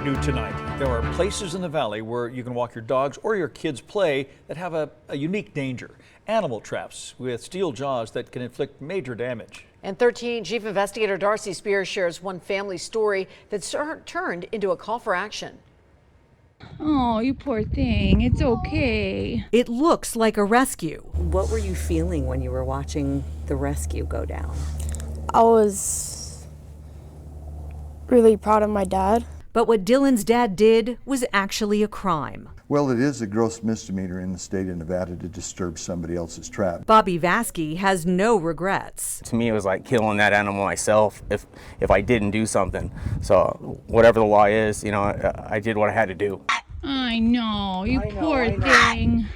New tonight, there are places in the valley where you can walk your dogs or your kids play that have a unique danger. Animal traps with steel jaws that can inflict major damage. And 13 Chief Investigator Darcy Spears shares one family story that's turned into a call for action. Oh, you poor thing. It's okay. It looks like a rescue. What were you feeling when you were watching the rescue go down? I was really proud of my dad. But what Dylan's dad did was actually a crime. Well, it is a gross misdemeanor in the state of Nevada to disturb somebody else's trap. Bobby Vasky has no regrets. To me, it was like killing that animal myself if I didn't do something. So whatever the law is, I did what I had to do. I know, you poor thing.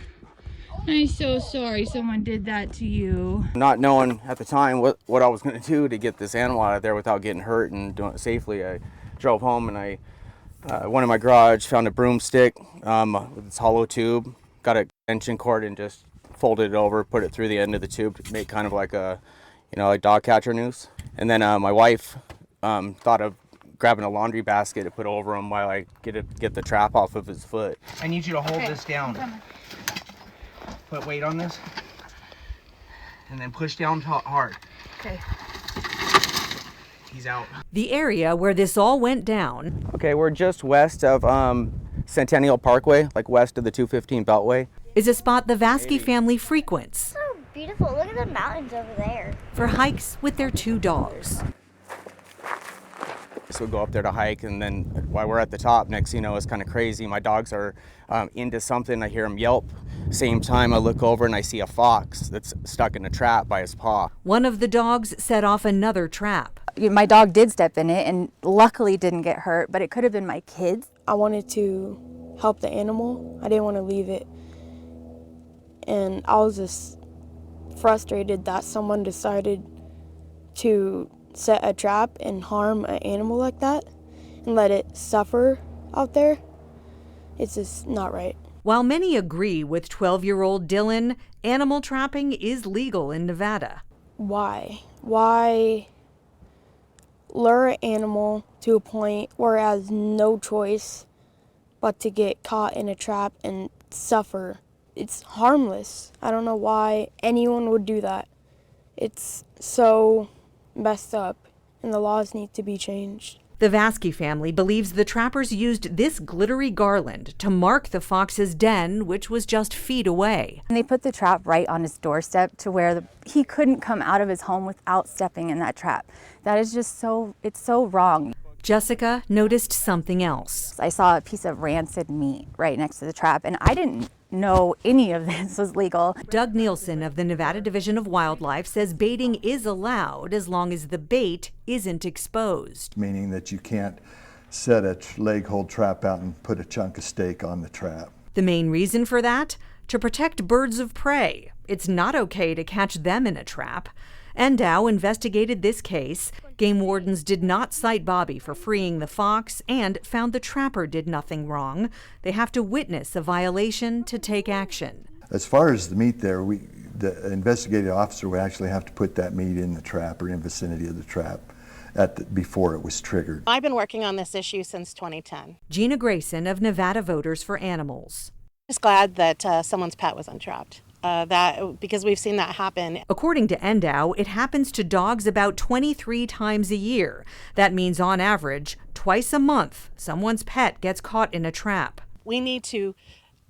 I'm so sorry someone did that to you. Not knowing at the time what I was going to do to get this animal out of there without getting hurt and doing it safely, I drove home and I went in my garage, found a broomstick with this hollow tube, got an extension cord and just folded it over, put it through the end of the tube to make kind of like a, a dog catcher noose. And then my wife thought of grabbing a laundry basket to put over him while I get the trap off of his foot. I need you to hold this down. Put weight on this. And then push down hard. Okay. He's out. The area where this all went down. Okay, we're just west of Centennial Parkway, like west of the 215 Beltway. Is a spot the Vasky family frequents. So beautiful. Look at the mountains over there. For hikes with their two dogs. So we go up there to hike, and then while we're at the top, next thing you know, it's kind of crazy. My dogs are into something. I hear them yelp. Same time, I look over and I see a fox that's stuck in a trap by his paw. One of the dogs set off another trap. My dog did step in it and luckily didn't get hurt, but it could have been my kids. I wanted to help the animal. I didn't want to leave it. And I was just frustrated that someone decided to set a trap and harm an animal like that and let it suffer out there. It's just not right. While many agree with 12-year-old Dylan, animal trapping is legal in Nevada. Why? Why lure an animal to a point where it has no choice but to get caught in a trap and suffer? It's harmless. I don't know why anyone would do that. It's so messed up, and the laws need to be changed. The Vasky family believes the trappers used this glittery garland to mark the fox's den, which was just feet away. And they put the trap right on his doorstep to where he couldn't come out of his home without stepping in that trap. That is just it's so wrong. Jessica noticed something else. I saw a piece of rancid meat right next to the trap, and I didn't know any of this was legal. Doug Nielsen of the Nevada Division of Wildlife says baiting is allowed as long as the bait isn't exposed. Meaning that you can't set a leg hold trap out and put a chunk of steak on the trap. The main reason for that? To protect birds of prey. It's not okay to catch them in a trap. NDOW investigated this case. Game wardens did not cite Bobby for freeing the fox and found the trapper did nothing wrong. They have to witness a violation to take action. As far as the meat there, the investigative officer would actually have to put that meat in the trap or in vicinity of the trap before it was triggered. I've been working on this issue since 2010. Gina Grayson of Nevada Voters for Animals. Just glad that someone's pet was untrapped. Because we've seen that happen. According to NDOW, it happens to dogs about 23 times a year. That means on average, twice a month, someone's pet gets caught in a trap. We need to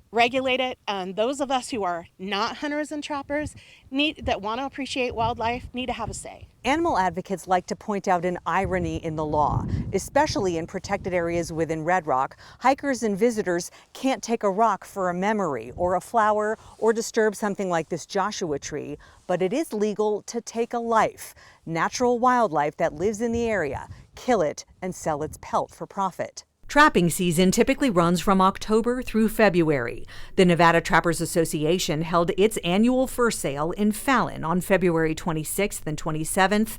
regulate it, and those of us who are not hunters and trappers that want to appreciate wildlife need to have a say. Animal advocates like to point out an irony in the law, especially in protected areas within Red Rock. Hikers and visitors can't take a rock for a memory or a flower or disturb something like this Joshua tree, but it is legal to take a life, natural wildlife that lives in the area, kill it and sell its pelt for profit. Trapping season typically runs from October through February. The Nevada Trappers Association held its annual fur sale in Fallon on February 26th and 27th.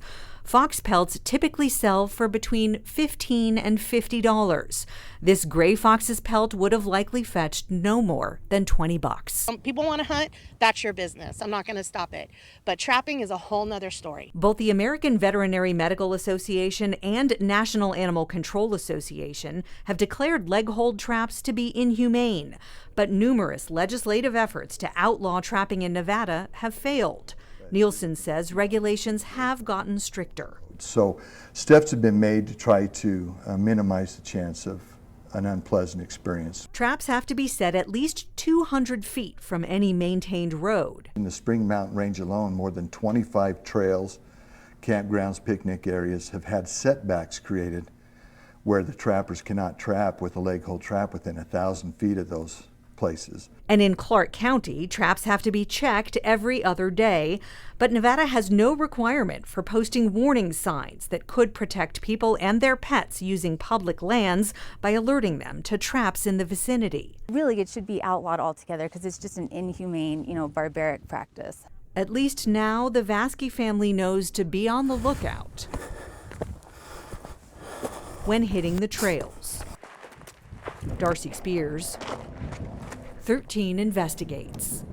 Fox pelts typically sell for between $15 and $50. This gray fox's pelt would have likely fetched no more than $20. People want to hunt, that's your business. I'm not going to stop it. But trapping is a whole nother story. Both the American Veterinary Medical Association and National Animal Control Association have declared leg hold traps to be inhumane, but numerous legislative efforts to outlaw trapping in Nevada have failed. Nielsen says regulations have gotten stricter. So steps have been made to try to minimize the chance of an unpleasant experience. Traps have to be set at least 200 feet from any maintained road. In the Spring Mountain Range alone, more than 25 trails, campgrounds, picnic areas have had setbacks created where the trappers cannot trap with a leg hold trap within 1,000 feet of those places. And in Clark County, traps have to be checked every other day, but Nevada has no requirement for posting warning signs that could protect people and their pets using public lands by alerting them to traps in the vicinity. Really, it should be outlawed altogether because it's just an inhumane, barbaric practice. At least now the Vasky family knows to be on the lookout when hitting the trails. Darcy Spears, 13 Investigates.